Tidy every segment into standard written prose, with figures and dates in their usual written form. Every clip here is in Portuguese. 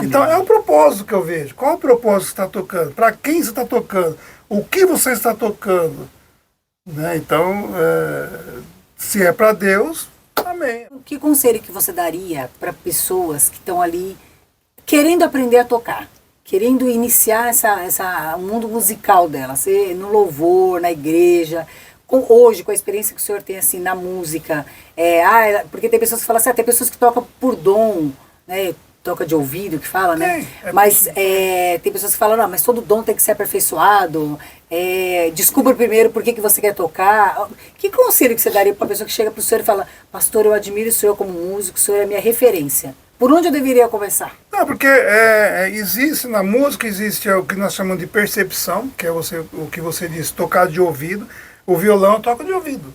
Então é o propósito que eu vejo. Qual é o propósito que você está tocando? Para quem você está tocando? O que você está tocando? Né? Então, se é para Deus, amém. Que conselho que você daria para pessoas que estão ali querendo aprender a tocar? Querendo iniciar o mundo musical dela, ser no louvor, na igreja, hoje, com a experiência que o senhor tem assim, na música, porque tem pessoas que falam assim, tem pessoas que tocam por dom, né, toca de ouvido, que fala, né, mas tem pessoas que falam, não, mas todo dom tem que ser aperfeiçoado, descubra primeiro por que você quer tocar. Que conselho que você daria para a pessoa que chega para o senhor e fala, pastor, eu admiro o senhor como músico, o senhor é minha referência? Por onde eu deveria começar? Não, porque existe na música, existe o que nós chamamos de percepção, que é o que você disse, tocar de ouvido. O violão toca de ouvido.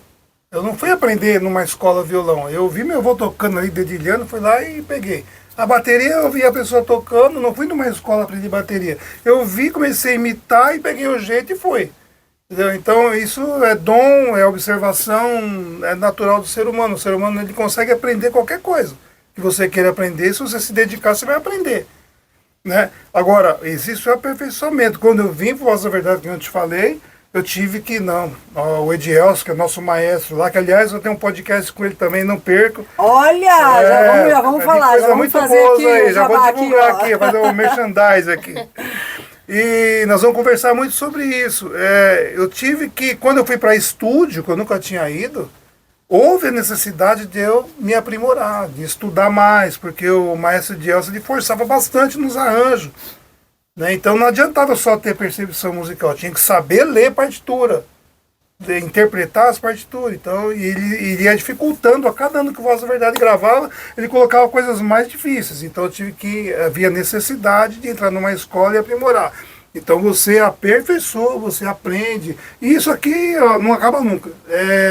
Eu não fui aprender numa escola violão. Eu vi meu avô tocando ali, dedilhando, fui lá e peguei. A bateria, eu vi a pessoa tocando, não fui numa escola aprender bateria. Eu vi, comecei a imitar e peguei o jeito e fui. Entendeu? Então isso é dom, é observação, é natural do ser humano. O ser humano ele consegue aprender qualquer coisa que você queira aprender, se você se dedicar, você vai aprender. Né? Agora, existe o aperfeiçoamento. Quando eu vim para Voz da Verdade, que eu te falei, eu tive que, o Edielso, que é nosso maestro lá, que aliás eu tenho um podcast com ele também, não perco. Olha, já vamos falar, já vamos muito fazer boas aqui, aí, já vou divulgar aqui, fazer um merchandise aqui. E nós vamos conversar muito sobre isso. Eu tive que, quando eu fui para estúdio, que eu nunca tinha ido, houve a necessidade de eu me aprimorar, de estudar mais, porque o maestro Edielso ele forçava bastante nos arranjos. Né? Então não adiantava só ter percepção musical, tinha que saber ler partitura, interpretar as partituras. Então ele iria dificultando, a cada ano que o Voz da Verdade gravava, ele colocava coisas mais difíceis. Então havia necessidade de entrar numa escola e aprimorar. Então você aperfeiçoa, você aprende. E isso aqui não acaba nunca.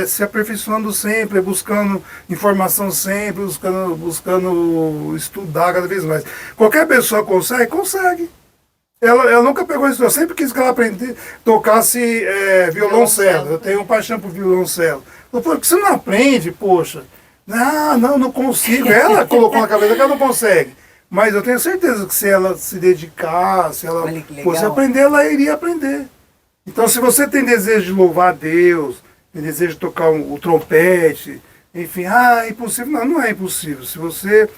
Se aperfeiçoando sempre, buscando informação sempre, buscando estudar cada vez mais. Qualquer pessoa consegue? Consegue. Ela nunca pegou isso. Eu sempre quis que ela tocasse violoncelo. Eu tenho paixão por violoncelo. Eu falei, por que você não aprende, poxa? Não consigo. Ela colocou na cabeça que ela não consegue. Mas eu tenho certeza que se ela se dedicar, se ela fosse aprender, ela iria aprender. Então, se você tem desejo de louvar a Deus, tem desejo de tocar o trompete, enfim, é impossível. Não é impossível. Se você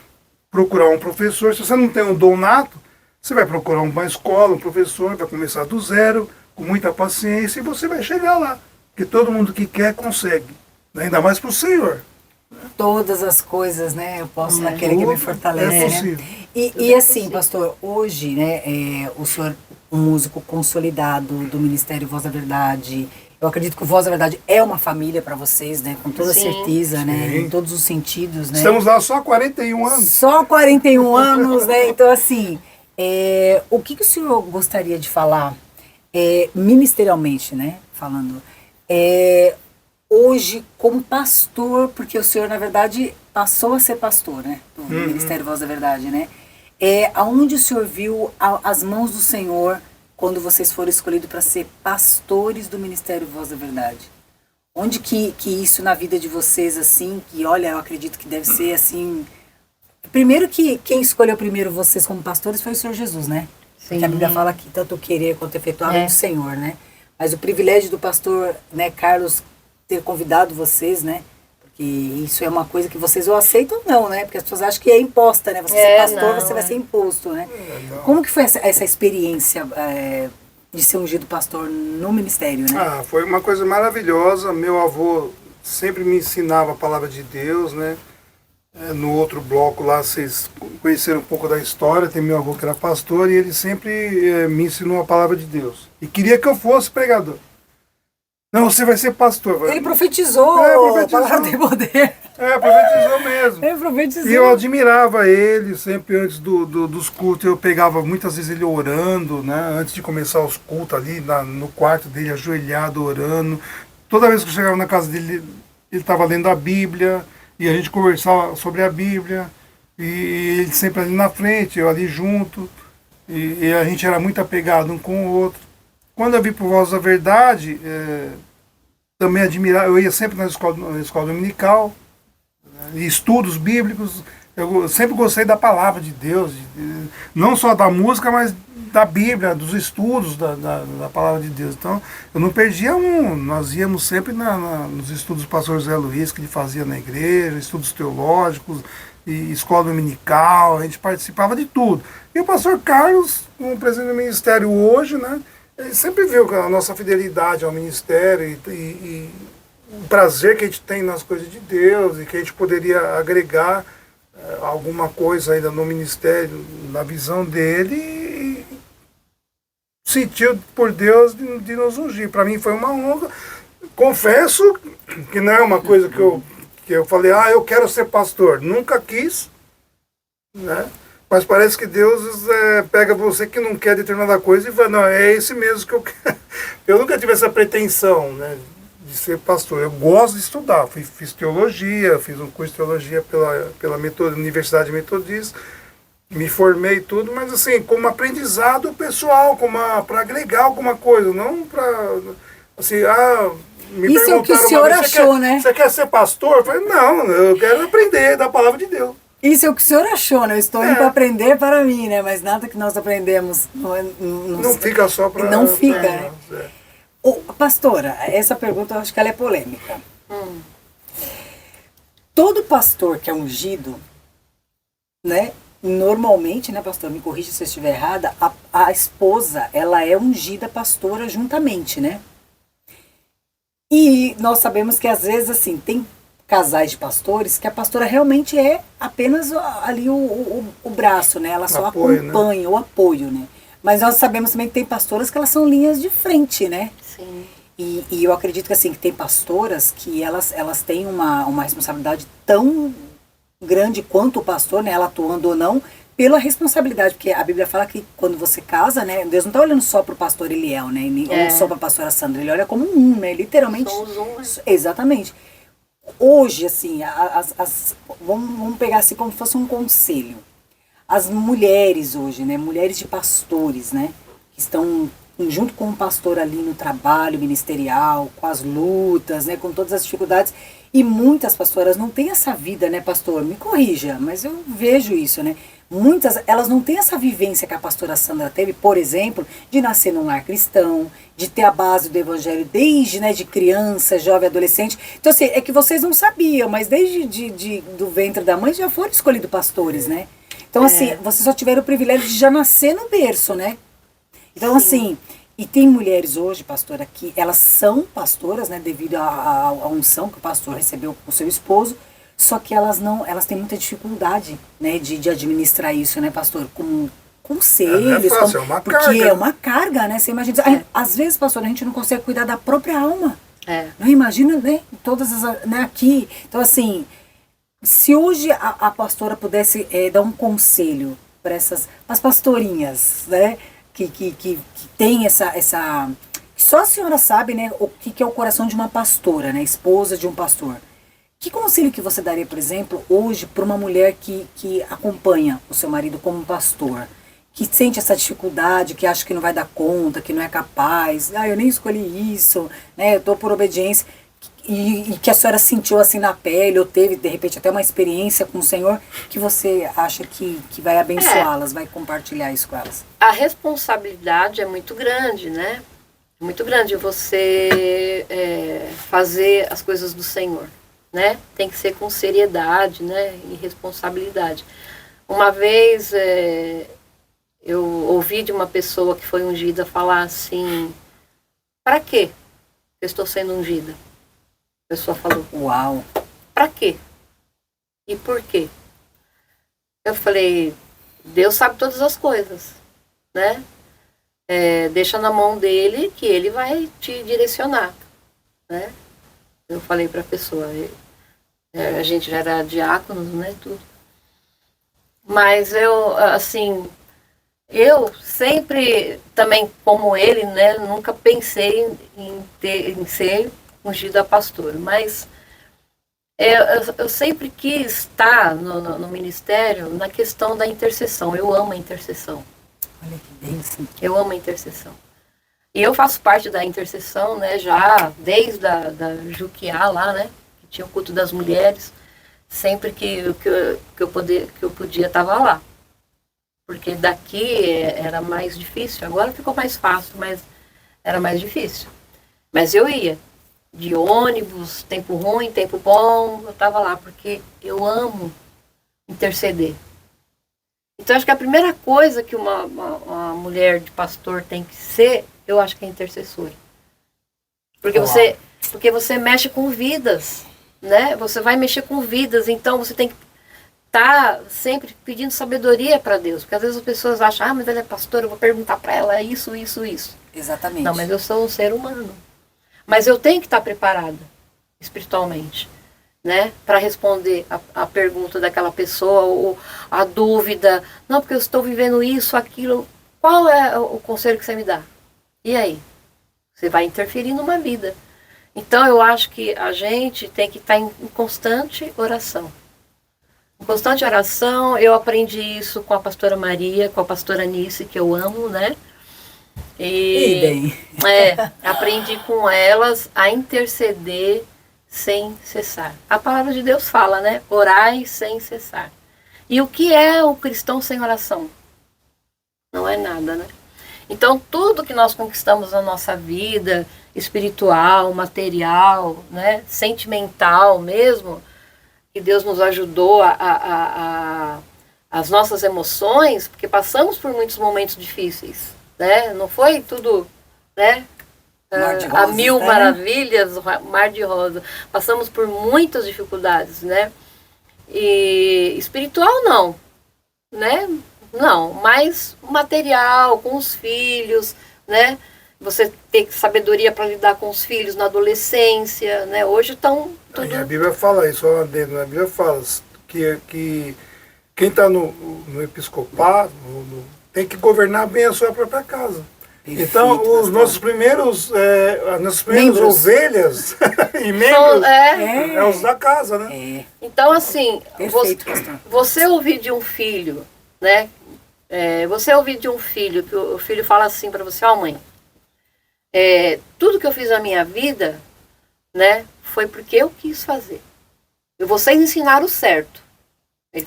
procurar um professor, se você não tem um dom nato, você vai procurar uma escola, um professor, vai começar do zero, com muita paciência, e você vai chegar lá. Porque todo mundo que quer, consegue. Ainda mais para o Senhor. Todas as coisas, né? Eu posso naquele que me fortalece. É possível. Né? E assim, pastor, hoje, né, o senhor, um músico consolidado do Ministério Voz da Verdade, eu acredito que o Voz da Verdade é uma família para vocês, né? Com toda certeza, né? Em todos os sentidos, né? Estamos lá só há 41 anos. Só 41 anos, né? Então, assim, o que o senhor gostaria de falar, ministerialmente, né? Falando, hoje, como pastor, porque o senhor, na verdade, passou a ser pastor, né? Do Ministério Voz da Verdade, né? Aonde o senhor viu as mãos do Senhor quando vocês foram escolhidos para ser pastores do Ministério Voz da Verdade? Onde que isso na vida de vocês, assim, que olha, eu acredito que deve ser, assim... Primeiro que quem escolheu primeiro vocês como pastores foi o Senhor Jesus, né? Sim. Porque a Bíblia fala que tanto querer quanto efetuar é do Senhor, né? Mas o privilégio do pastor, né, Carlos, ter convidado vocês, né? Porque isso é uma coisa que vocês ou aceitam ou não, né? Porque as pessoas acham que é imposta, né? Você ser pastor, você vai ser imposto, né? Como que foi essa experiência de ser ungido pastor no ministério, né? Foi uma coisa maravilhosa. Meu avô sempre me ensinava a palavra de Deus, né? No outro bloco lá, vocês conheceram um pouco da história, tem meu avô que era pastor e ele sempre me ensinou a palavra de Deus. E queria que eu fosse pregador. Não, você vai ser pastor. Ele profetizou, palavra de poder. Profetizou mesmo. Ele profetizou. E eu admirava ele, sempre antes dos cultos, eu pegava muitas vezes ele orando, né? Antes de começar os cultos ali, no quarto dele, ajoelhado, orando. Toda vez que eu chegava na casa dele, ele estava lendo a Bíblia, e a gente conversava sobre a Bíblia, e ele sempre ali na frente, eu ali junto, e a gente era muito apegado um com o outro. Quando eu vim para o Voz da Verdade, também admirava, eu ia sempre na escola dominical, estudos bíblicos, Eu sempre gostei da palavra de Deus, não só da música, mas da Bíblia, dos estudos da palavra de Deus. Então, eu não perdia um. Nós íamos sempre nos estudos do pastor Zé Luiz, que ele fazia na igreja, estudos teológicos, e escola dominical, a gente participava de tudo. E o pastor Carlos, como presidente do ministério hoje, né, ele sempre viu a nossa fidelidade ao ministério e o prazer que a gente tem nas coisas de Deus e que a gente poderia agregar alguma coisa ainda no ministério, na visão dele, e sentiu por Deus de nos ungir. Para mim foi uma honra. Confesso que não é uma coisa que eu falei, eu quero ser pastor. Nunca quis, né? Mas parece que Deus pega você que não quer determinada coisa e fala, não, é esse mesmo que eu quero. Eu nunca tive essa pretensão, né, de ser pastor. Eu gosto de estudar. Fiz teologia, fiz um curso de teologia pela Universidade Metodista, me formei e tudo, mas assim, como aprendizado pessoal, para agregar alguma coisa, não para, assim, me isso é o que o senhor achou, né? Você quer ser pastor? Eu falei, não, eu quero aprender da palavra de Deus. Isso é o que o senhor achou, né? Eu estou indo para aprender para mim, né? Mas nada que nós aprendemos não fica só para... Não fica, né? Pastora, essa pergunta eu acho que ela é polêmica. Todo pastor que é ungido, né? Normalmente, né, pastor, me corrija se eu estiver errada, a esposa, ela é ungida pastora juntamente, né? E nós sabemos que às vezes, assim, tem casais de pastores que a pastora realmente é apenas ali o braço, né? Ela só acompanha, né? O apoio, né? Mas nós sabemos também que tem pastoras que elas são linhas de frente, né? Sim. E eu acredito que, assim, que tem pastoras que elas têm uma responsabilidade tão grande quanto o pastor, né? Ela atuando ou não, pela responsabilidade, porque a Bíblia fala que quando você casa, né, Deus não está olhando só para o pastor Eliel, né, ou só para a pastora Sandra, ele olha como um, né, literalmente. Somos um, né? Exatamente. Hoje, assim, vamos pegar assim como se fosse um conselho. As mulheres hoje, né, mulheres de pastores, né, que estão junto com o pastor ali no trabalho ministerial, com as lutas, né, com todas as dificuldades, e muitas pastoras não têm essa vida, né, pastor? Me corrija, mas eu vejo isso, né? Muitas, elas não têm essa vivência que a pastora Sandra teve, por exemplo, de nascer num lar cristão, de ter a base do evangelho desde, né, de criança, jovem, adolescente. Então, assim, é que vocês não sabiam, mas desde do ventre da mãe já foram escolhidos pastores, né? Então, assim, vocês só tiveram o privilégio de já nascer no berço, né? Então, assim, e tem mulheres hoje, pastora, que elas são pastoras, né, devido à unção que o pastor recebeu com o seu esposo, só que elas têm muita dificuldade, né, de administrar isso, né, pastor, com conselhos. Não é fácil, é uma porque carga. é uma carga, né, você imagina, às vezes, pastor, a gente não consegue cuidar da própria alma. Não imagina, né, todas as, né, aqui. Então, assim, se hoje a pastora pudesse dar um conselho para as pastorinhas, né, que tem essa só a senhora sabe, né, o que é o coração de uma pastora, né, esposa de um pastor. Que conselho que você daria, por exemplo, hoje para uma mulher que acompanha o seu marido como pastor, que sente essa dificuldade, que acha que não vai dar conta, que não é capaz, eu nem escolhi isso, né, eu estou por obediência, e que a senhora sentiu assim na pele, ou teve, de repente, até uma experiência com o Senhor, que você acha que vai abençoá-las, vai compartilhar isso com elas? A responsabilidade é muito grande, né? É muito grande você fazer as coisas do Senhor, né? Tem que ser com seriedade, né? E responsabilidade. Uma vez eu ouvi de uma pessoa que foi ungida falar assim: para quê eu estou sendo ungida? A pessoa falou: uau! Para quê? E por quê? Eu falei: Deus sabe todas as coisas, né? Deixa na mão dele que ele vai te direcionar, né? Eu falei para a pessoa, a gente já era diáconos, né, tudo. Mas eu sempre, também como ele, né, nunca pensei em ser ungida pastor, mas eu sempre quis estar no ministério na questão da intercessão. Eu amo a intercessão. Olha que bênção. Eu amo a intercessão. E eu faço parte da intercessão, né, já desde da Juquiá lá, né, que tinha o culto das mulheres. Sempre que eu podia estava lá. Porque daqui era mais difícil. Agora ficou mais fácil, mas era mais difícil. Mas eu ia. De ônibus, tempo ruim, tempo bom, eu estava lá. Porque eu amo interceder. Então, acho que a primeira coisa que uma mulher de pastor tem que ser, eu acho que é intercessora. Porque você mexe com vidas, né? Você vai mexer com vidas, então você tem que estar sempre pedindo sabedoria para Deus. Porque às vezes as pessoas acham, mas ela é pastora, eu vou perguntar para ela isso, isso, isso. Exatamente. Não, mas eu sou um ser humano. Mas eu tenho que estar preparada espiritualmente, né, para responder a pergunta daquela pessoa, ou a dúvida. Não, porque eu estou vivendo isso, aquilo. Qual é o conselho que você me dá? E aí? Você vai interferir numa vida. Então, eu acho que a gente tem que estar em constante oração. Em constante oração, eu aprendi isso com a pastora Maria, com a pastora Nice, que eu amo, né? E aprendi com elas a interceder sem cessar. A palavra de Deus fala, né? Orai sem cessar. E o que é o cristão sem oração? Não é nada, né? Então, tudo que nós conquistamos na nossa vida, espiritual, material, né? Sentimental mesmo, que Deus nos ajudou as nossas emoções, porque passamos por muitos momentos difíceis, né? Não foi tudo, né? A mil maravilhas, mar de rosa. Passamos por muitas dificuldades, né? E espiritual não, né? Não, mas material, com os filhos, né? Você ter sabedoria para lidar com os filhos na adolescência, né? Hoje estão tudo... Aí a Bíblia fala isso, a Bíblia fala que quem está no episcopado tem que governar bem a sua própria casa. Perfeito, então, as nossas primeiras ovelhas e membros é os da casa, né? É. Então, assim, Perfeito, você ouvir de um filho, né? Você ouvir de um filho, que o filho fala assim para você, ó mãe, tudo que eu fiz na minha vida, né, foi porque eu quis fazer. E vocês ensinaram o certo.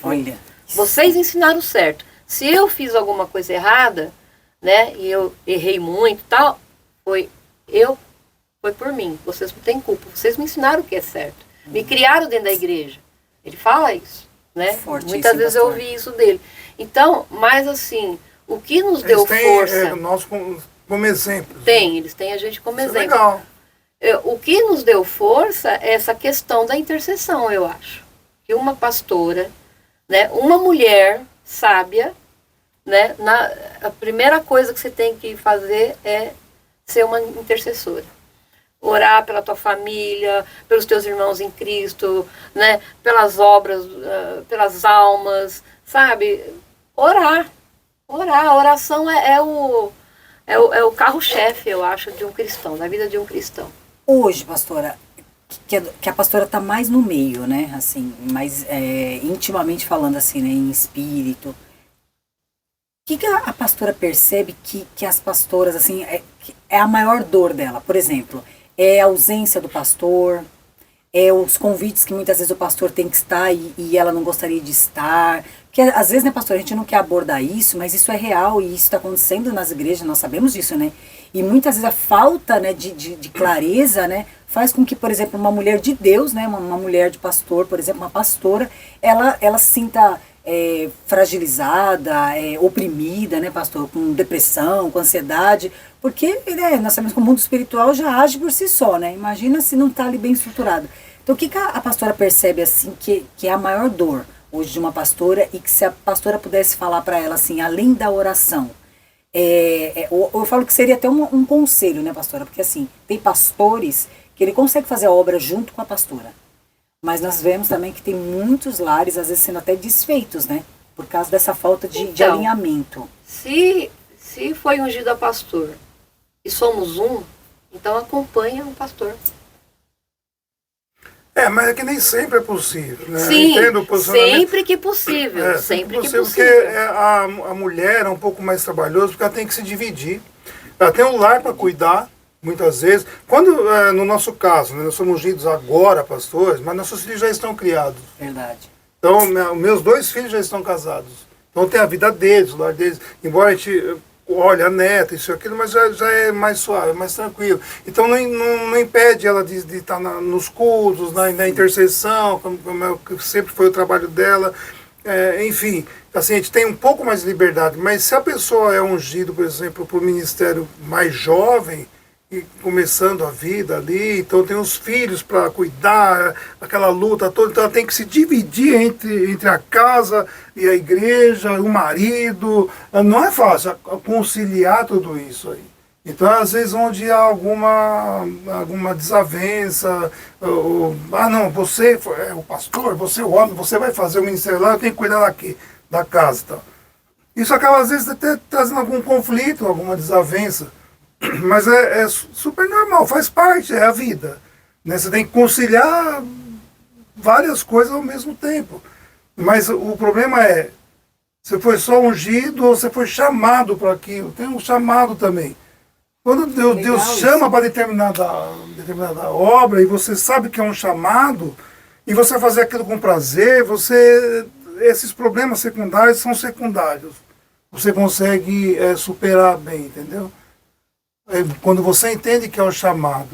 Olha. Vocês ensinaram o certo. Se eu fiz alguma coisa errada, né, e eu errei muito e tal, foi por mim. Vocês não têm culpa. Vocês me ensinaram o que é certo. Me criaram dentro da igreja. Ele fala isso, né? Muitas vezes eu ouvi isso dele. Então, mas assim, o que nos deu força... nós como exemplo. Eles têm a gente como exemplo. Legal. O que nos deu força é essa questão da intercessão, eu acho. Que uma pastora, né, uma mulher sábia, né, a primeira coisa que você tem que fazer é ser uma intercessora. Orar pela tua família, pelos teus irmãos em Cristo, né, pelas obras, pelas almas, sabe? Orar. A oração é o carro-chefe, eu acho, de um cristão, da vida de um cristão. Hoje, pastora, que a pastora está mais no meio, né? Assim, mais intimamente falando assim, né? Em espírito. O que a pastora percebe que as pastoras, assim, é a maior dor dela? Por exemplo, é a ausência do pastor, é os convites que muitas vezes o pastor tem que estar e ela não gostaria de estar. Porque às vezes, né, pastor, a gente não quer abordar isso, mas isso é real e isso está acontecendo nas igrejas, nós sabemos disso, né? E muitas vezes a falta, né, de clareza, né, faz com que, por exemplo, uma mulher de Deus, né, uma mulher de pastor, por exemplo, uma pastora, ela se sinta fragilizada, oprimida, né, pastor, com depressão, com ansiedade, porque né, nós sabemos que o mundo espiritual já age por si só, né? Imagina se não está ali bem estruturado. Então, o que a pastora percebe, assim, que é a maior dor hoje de uma pastora e que se a pastora pudesse falar para ela, assim, além da oração, eu falo que seria até um conselho, né, pastora? Porque, assim, tem pastores que ele consegue fazer a obra junto com a pastora. Mas nós vemos também que tem muitos lares, às vezes, sendo até desfeitos, né? Por causa dessa falta de alinhamento. Se foi ungido a pastor e somos então acompanha o pastor. Mas é que nem sempre é possível, né? Sim, entendo o posicionamento. sempre que possível. Sempre que possível. Porque a mulher é um pouco mais trabalhosa, porque ela tem que se dividir. Ela tem um lar para cuidar, muitas vezes. Quando, no nosso caso, né, nós somos ungidos agora, pastores, mas nossos filhos já estão criados. Verdade. Então, meus 2 filhos já estão casados. Então tem a vida deles, o lar deles. Embora a gente olhe a neta, isso e aquilo, mas já é mais suave, mais tranquilo. Então não impede ela de estar nos cultos, na intercessão, como sempre foi o trabalho dela. Enfim, assim, a gente tem um pouco mais de liberdade. Mas se a pessoa é ungido, por exemplo, para o ministério mais jovem, e começando a vida ali, então tem os filhos para cuidar, aquela luta toda, então ela tem que se dividir entre a casa e a igreja, o marido, não é fácil conciliar tudo isso aí. Então, às vezes, onde há alguma desavença, não, você é o pastor, você é o homem, você vai fazer o ministério lá, eu tenho que cuidar daqui, da casa e tal. Isso acaba, às vezes, até trazendo algum conflito, alguma desavença. Mas é super normal, faz parte, é a vida. Né? Você tem que conciliar várias coisas ao mesmo tempo. Mas o problema é, você foi só ungido ou você foi chamado para aquilo. Tem um chamado também. Quando Deus chama para determinada obra e você sabe que é um chamado, e você fazer aquilo com prazer, esses problemas secundários são secundários. Você consegue superar bem, entendeu? Quando você entende que é um chamado.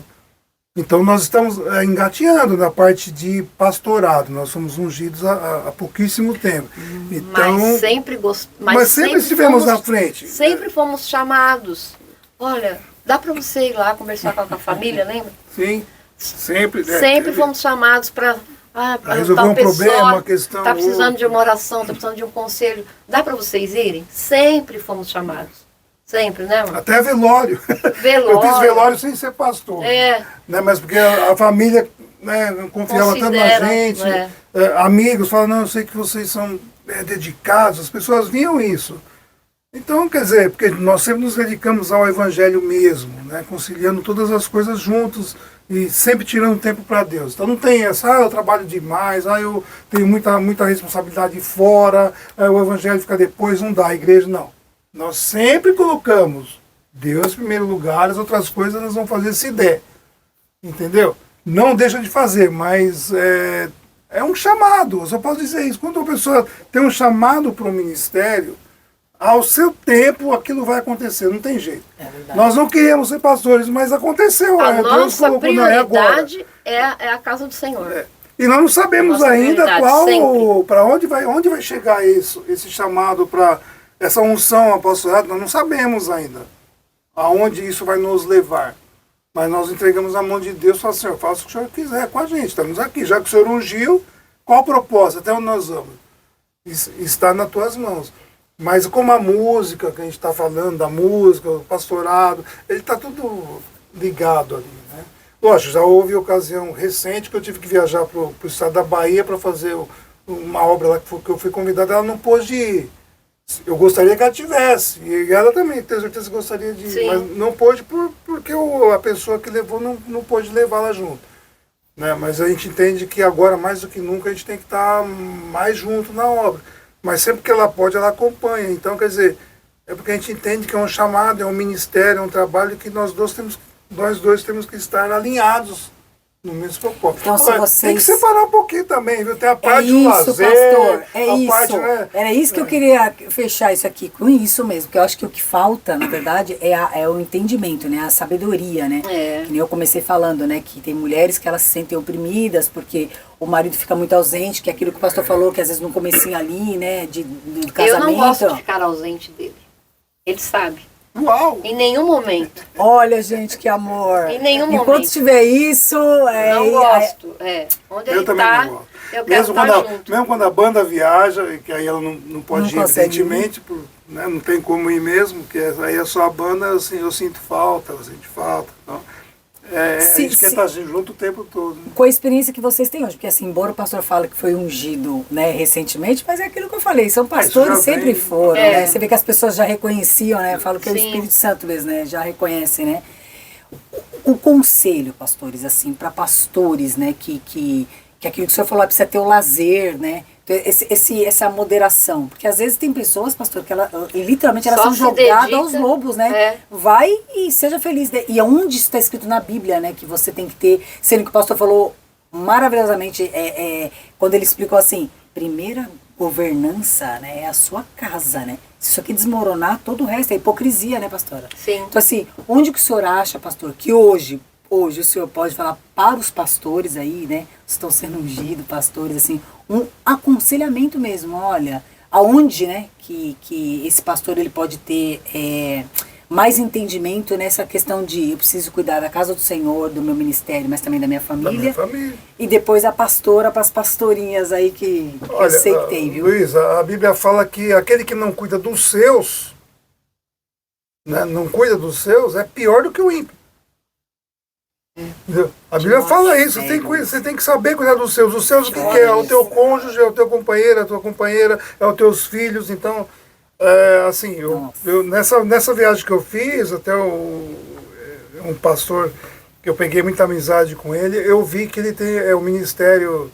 Então nós estamos engateando na parte de pastorado, nós somos ungidos há pouquíssimo tempo. Então, mas sempre estivemos à frente. Sempre fomos chamados. Olha, dá para você ir lá conversar com a família, lembra? Sim, sempre. Sempre fomos chamados para resolver um problema, uma questão. Está precisando de uma oração, está precisando de um conselho. Dá para vocês irem? Sempre fomos chamados. Sempre, né, mano? Até velório. Eu fiz velório sem ser pastor. Né? Mas porque a família, né, confiava tanto na gente. Amigos falam, não, eu sei que vocês são dedicados. As pessoas viam isso. Então, quer dizer, porque nós sempre nos dedicamos ao evangelho mesmo, né, conciliando todas as coisas juntos e sempre tirando tempo para Deus. Então não tem essa, eu trabalho demais, eu tenho muita responsabilidade fora, o evangelho fica depois, não dá, a igreja não. Nós sempre colocamos Deus em primeiro lugar, as outras coisas nós vamos fazer se der. Entendeu? Não deixa de fazer, mas é um chamado. Eu só posso dizer isso. Quando a pessoa tem um chamado para o ministério, ao seu tempo aquilo vai acontecer, não tem jeito. Nós não queríamos ser pastores, mas aconteceu. A nossa prioridade é a casa do Senhor. E nós não sabemos ainda para onde vai chegar esse chamado para essa unção apostolada, nós não sabemos ainda aonde isso vai nos levar. Mas nós entregamos na mão de Deus e falamos, Senhor, faça o que o Senhor quiser com a gente. Estamos aqui, já que o Senhor ungiu, qual o propósito? Até onde nós vamos? Está nas tuas mãos. Mas como a música que a gente está falando, da música, o pastorado, ele está tudo ligado ali. Né? Lógico, já houve ocasião recente que eu tive que viajar para o estado da Bahia para fazer uma obra lá que eu fui convidado, ela não pôde ir. Eu gostaria que ela tivesse, e ela também, tenho certeza que gostaria de ir, Sim. mas não pôde porque a pessoa que levou não pôde levá-la junto. Né? Mas a gente entende que agora, mais do que nunca, a gente tem que estar mais junto na obra. Mas sempre que ela pode, ela acompanha. Então, quer dizer, é porque a gente entende que é um chamado, é um ministério, é um trabalho que nós dois temos que estar alinhados no mesmo propósito. Então, se vocês... Tem que separar um pouquinho também, viu? Tem a parte do lazer, pastor, a parte, né? Era isso que eu queria fechar isso aqui, com isso mesmo, porque eu acho que o que falta, na verdade, é o entendimento, né? A sabedoria, né? Que nem eu comecei falando, né? Que tem mulheres que elas se sentem oprimidas porque o marido fica muito ausente, que é aquilo que o pastor falou, que às vezes no comecinho ali, né? Do casamento. Eu não gosto de ficar ausente dele. Ele sabe. Uau! Em nenhum momento. Olha, gente, que amor. Em nenhum momento. Enquanto tiver isso... Não gosto. Onde ele está, eu quero estar junto. Mesmo quando a banda viaja, que aí ela não pode ir, evidentemente, né, não tem como ir mesmo, que aí é só a banda, assim, eu sinto falta, ela sente falta. Então, a gente quer estar junto o tempo todo. Né? Com a experiência que vocês têm hoje, porque assim, embora o pastor fale que foi ungido, né, recentemente, mas é aquilo que eu falei, são pastores, sempre foram, né? Você vê que as pessoas já reconheciam, né? Eu falo que é o Espírito Santo mesmo, né? Já reconhecem, né? O conselho, pastores, assim, para pastores, né, que aquilo que o senhor falou, precisa ter o lazer, né? Essa moderação. Porque às vezes tem pessoas, pastor, que literalmente elas Só são se jogadas dedica, aos lobos, né? é. Vai e seja feliz. E aonde isso está escrito na Bíblia, né? Que você tem que ter, sendo que o pastor falou maravilhosamente, quando ele explicou assim, primeira governança, né, é a sua casa, né? Se isso aqui desmoronar, todo o resto é hipocrisia, né, pastora? Sim. Então assim, onde que o senhor acha, pastor, que hoje o senhor pode falar para os pastores aí, né, estão sendo ungidos, pastores, assim, um aconselhamento mesmo, olha, aonde, né, que esse pastor ele pode ter mais entendimento nessa questão de eu preciso cuidar da casa do Senhor, do meu ministério, mas também da minha família. Da minha família. E depois a pastora para as pastorinhas aí que Olha, eu sei que tem, viu? Luiz, a Bíblia fala que aquele que não cuida dos seus, né, não cuida dos seus, é pior do que o ímpio. Entendeu? A Bíblia fala isso, você tem que saber cuidar dos seus. Os seus o que é? O teu cônjuge, é o teu companheiro, a tua companheira, é os teus filhos. Então, assim, eu nessa viagem que eu fiz, até um pastor que eu peguei muita amizade com ele, eu vi que ele tem um ministério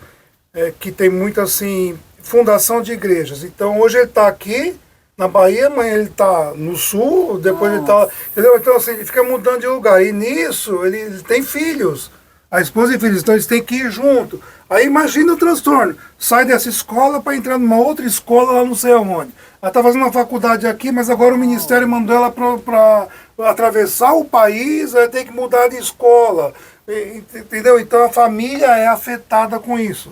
que tem muito assim, fundação de igrejas. Então hoje ele está aqui na Bahia, amanhã ele está no Sul, depois ele está... Entendeu? Então assim, ele fica mudando de lugar. E nisso ele tem filhos, a esposa e filhos, então eles têm que ir junto. Aí imagina o transtorno. Sai dessa escola para entrar numa outra escola lá não sei aonde. Ela está fazendo uma faculdade aqui, mas agora o ministério mandou ela para atravessar o país, ela tem que mudar de escola. Entendeu? Então a família é afetada com isso.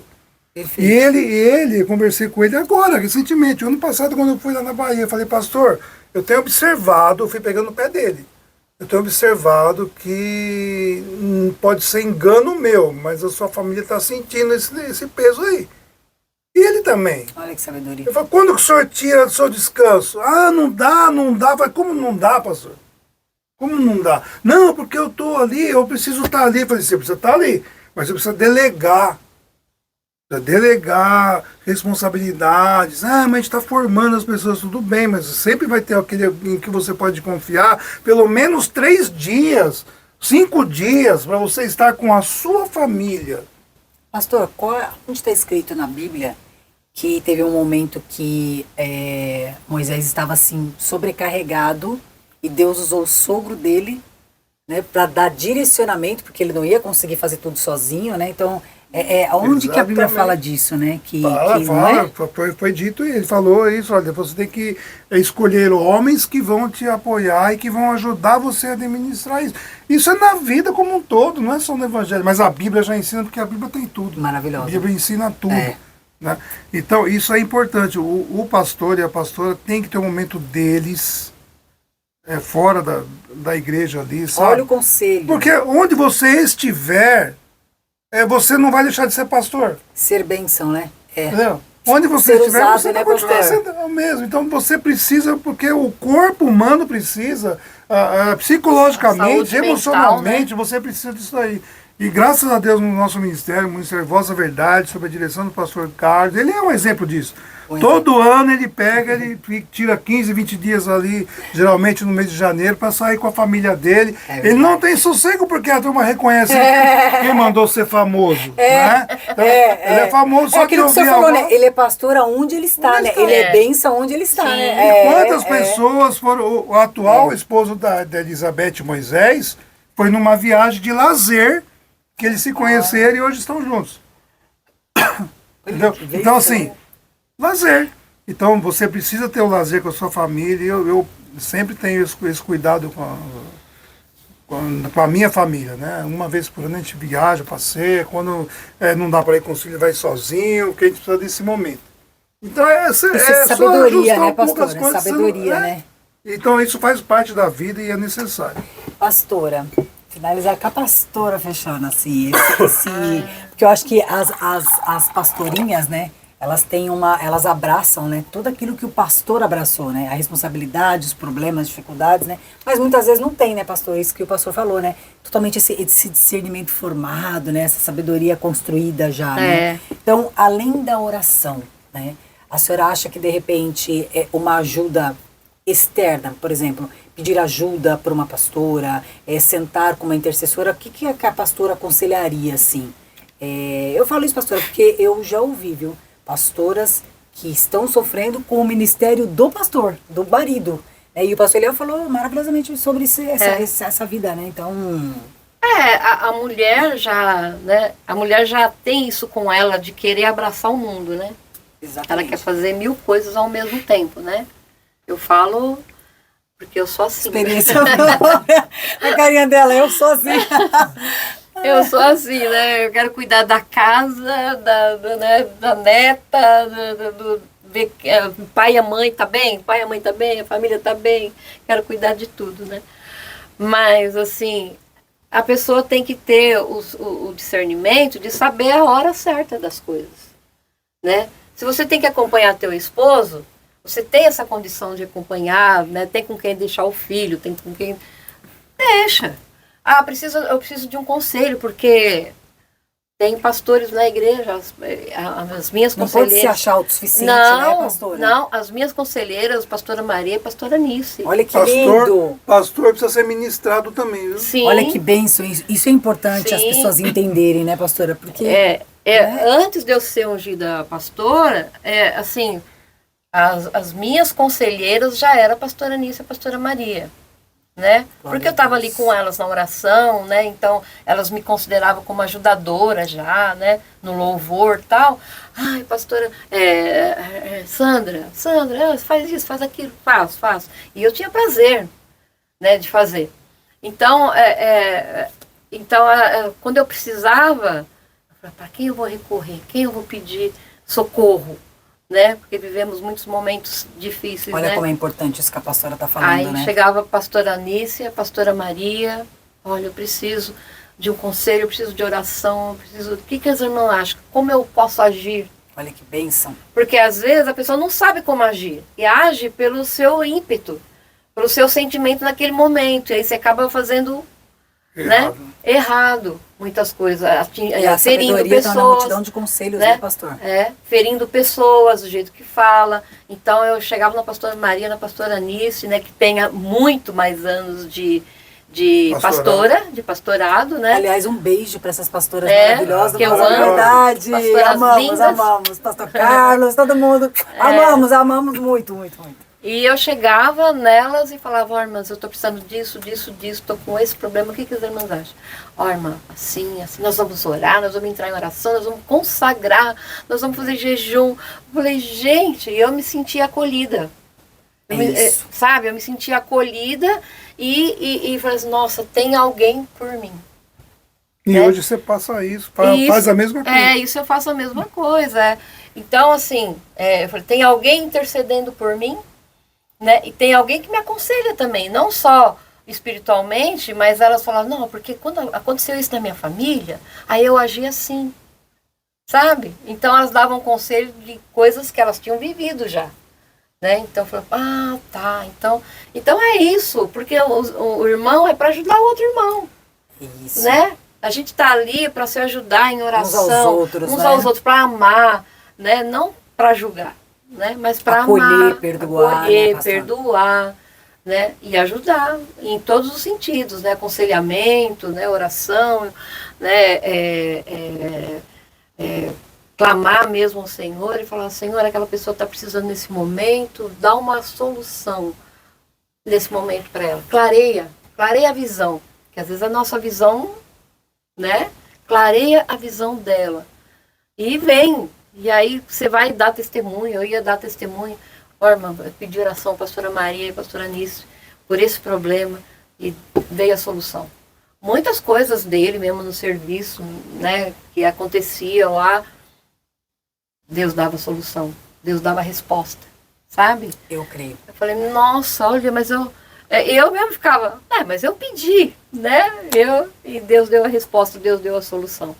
Perfeito. E ele, eu conversei com ele agora, recentemente, ano passado, quando eu fui lá na Bahia, eu falei, pastor, eu tenho observado, eu fui pegando o pé dele, eu tenho observado que pode ser engano meu, mas a sua família está sentindo esse peso aí. E ele também. Olha que sabedoria. Eu falei, quando que o senhor tira do seu descanso? Ah, não dá. Eu falei, como não dá, pastor? Como não dá? Não, porque eu estou ali, eu preciso estar ali. Eu falei, você precisa estar ali, mas você precisa delegar. Delegar responsabilidades. Ah, mas a gente está formando as pessoas, tudo bem, mas sempre vai ter aquele em que você pode confiar pelo menos 3 dias, 5 dias, para você estar com a sua família. Pastor, onde está escrito na Bíblia que teve um momento que Moisés estava assim sobrecarregado e Deus usou o sogro dele, né, para dar direcionamento, porque ele não ia conseguir fazer tudo sozinho, né? Então onde que a Bíblia fala disso, né? Fala, foi dito, ele falou isso, olha, você tem que escolher homens que vão te apoiar e que vão ajudar você a administrar isso. Isso é na vida como um todo, não é só no Evangelho, mas a Bíblia já ensina, porque a Bíblia tem tudo. Maravilhosa. A Bíblia ensina tudo. Né? Então, isso é importante. O pastor e a pastora tem que ter um momento deles, fora da igreja ali, sabe? Olha o conselho. Porque onde você estiver, você não vai deixar de ser pastor. Ser bênção, né? Entendeu? Onde você estiver, usado, você né, vai continuar sendo o mesmo. Então você precisa, porque o corpo humano precisa, psicologicamente, mental, emocionalmente, né? você precisa disso aí. E graças a Deus no nosso ministério, o Ministério Voz da Verdade, sob a direção do pastor Carlos, ele é um exemplo disso. Todo ano ele tira 15, 20 dias ali, geralmente no mês de janeiro, para sair com a família dele. Ele não tem sossego porque a turma reconhece quem mandou ser famoso. Né? Então, ele é famoso, só que aquilo que você falou, né? Ele é pastor aonde ele está, né? Ele é bênção onde ele está, né? E quantas pessoas foram... O atual esposo da Elizabeth Moisés foi numa viagem de lazer que eles se conheceram e hoje estão juntos. Entendeu? Então, assim... Lazer. Então você precisa ter o lazer com a sua família. Eu sempre tenho esse cuidado com a minha família, né? Uma vez por ano a gente viaja, passeia. Quando não dá para ir com os filhos, vai sozinho, porque a gente precisa desse momento. Então sabedoria, né, pastora? Sabedoria, né? Então isso faz parte da vida e é necessário. Pastora, finalizar com a pastora fechando assim, porque eu acho que as pastorinhas, né? Elas abraçam, né, tudo aquilo que o pastor abraçou, né, a responsabilidade, os problemas, as dificuldades, né, mas muitas vezes não tem, né, pastor, isso que o pastor falou, né, totalmente esse discernimento formado, né, essa sabedoria construída já, né. Então, além da oração, né, a senhora acha que de repente uma ajuda externa, por exemplo, pedir ajuda para uma pastora, sentar com uma intercessora, o que a pastora aconselharia, assim? Eu falo isso, pastora, porque eu já ouvi, viu? pastoras que estão sofrendo com o ministério do pastor, do marido. E o pastor Eliel falou maravilhosamente sobre essa vida, né? Então... A mulher já, né? A mulher já tem isso com ela de querer abraçar o mundo, né? Exatamente. Ela quer fazer 1000 coisas ao mesmo tempo, né? Eu falo porque eu sou assim. Experiência própria. A carinha dela, eu sou assim. Eu sou assim, né? Eu quero cuidar da casa, da neta, ver pai e a mãe tá bem, pai e a mãe tá bem, a família tá bem. Quero cuidar de tudo, né? Mas, assim, a pessoa tem que ter o discernimento de saber a hora certa das coisas, né? Se você tem que acompanhar teu esposo, você tem essa condição de acompanhar, né? Tem com quem deixar o filho, tem com quem... Deixa. Eu preciso de um conselho, porque tem pastores na igreja, as minhas não conselheiras... Não pode se achar autossuficiente, né, pastora? Não, as minhas conselheiras, pastora Maria e pastora Nice. Olha que lindo! Pastor precisa ser ministrado também, viu? Sim. Olha que bênção, isso é importante as pessoas entenderem, né, pastora? Porque... né? Antes de eu ser ungida pastora, assim, as minhas conselheiras já era a pastora Nice e a pastora Maria. Né? Porque eu estava ali com elas na oração, né? Então elas me consideravam como ajudadora já, né? No louvor e tal. Ai, pastora, Sandra, faz isso, faz aquilo, faço. E eu tinha prazer, né, de fazer. Então, quando eu precisava, eu falei, para quem eu vou recorrer? Quem eu vou pedir socorro? Né? Porque vivemos muitos momentos difíceis. Olha, né? como é importante isso que a pastora está falando, Aí né? chegava a pastora Anícia, a pastora Maria, olha, eu preciso de um conselho, eu preciso de oração, eu preciso... O que as irmãs acham? Como eu posso agir? Olha que bênção. Porque às vezes a pessoa não sabe como agir, e age pelo seu ímpeto, pelo seu sentimento naquele momento, e aí você acaba fazendo errado muitas coisas, ferindo pessoas, tá na multidão de conselhos, né, pastor? Ferindo pessoas do jeito que fala. Então eu chegava na pastora Maria, na pastora Nice, né, que tenha muito mais anos de pastorado, né? Aliás, um beijo para essas pastoras maravilhosas, que eu amo, verdade. Amamos, pastor Carlos, todo mundo. Amamos muito. E eu chegava nelas e falava, irmãs, eu estou precisando disso, estou com esse problema, o que as irmãs acham? Irmã, assim, nós vamos orar, nós vamos entrar em oração, nós vamos consagrar, nós vamos fazer jejum. Eu falei, gente, eu me senti acolhida. Eu me senti acolhida e falei assim, nossa, tem alguém por mim. E hoje você passa isso, faz a mesma coisa. Isso eu faço a mesma coisa. Então, assim, eu falei, tem alguém intercedendo por mim? Né? E tem alguém que me aconselha também, não só espiritualmente, mas elas falavam, não, porque quando aconteceu isso na minha família, aí eu agi assim, sabe? Então elas davam conselho de coisas que elas tinham vivido já, né? Então eu falei, tá, então é isso, porque o irmão é para ajudar o outro irmão, isso. Né? A gente tá ali para se ajudar em oração, uns aos outros, para amar, né? Não para julgar. Né? Mas para amar, perdoar, né? E ajudar em todos os sentidos, né? Aconselhamento, né? Oração, né? Clamar mesmo ao Senhor e falar, Senhor, aquela pessoa está precisando nesse momento, dá uma solução nesse momento para ela. Clareia a visão, que às vezes a nossa visão, né? Clareia a visão dela. E vem. E aí você vai dar testemunho, eu ia dar testemunho. Irmã, eu pedi oração à pastora Maria e à pastora Nice por esse problema e veio a solução. Muitas coisas dele mesmo no serviço, né, que aconteciam lá, Deus dava solução, Deus dava resposta, sabe? Eu creio. Eu falei, nossa, olha, mas eu mesmo ficava, mas eu pedi, né? E Deus deu a resposta, Deus deu a solução.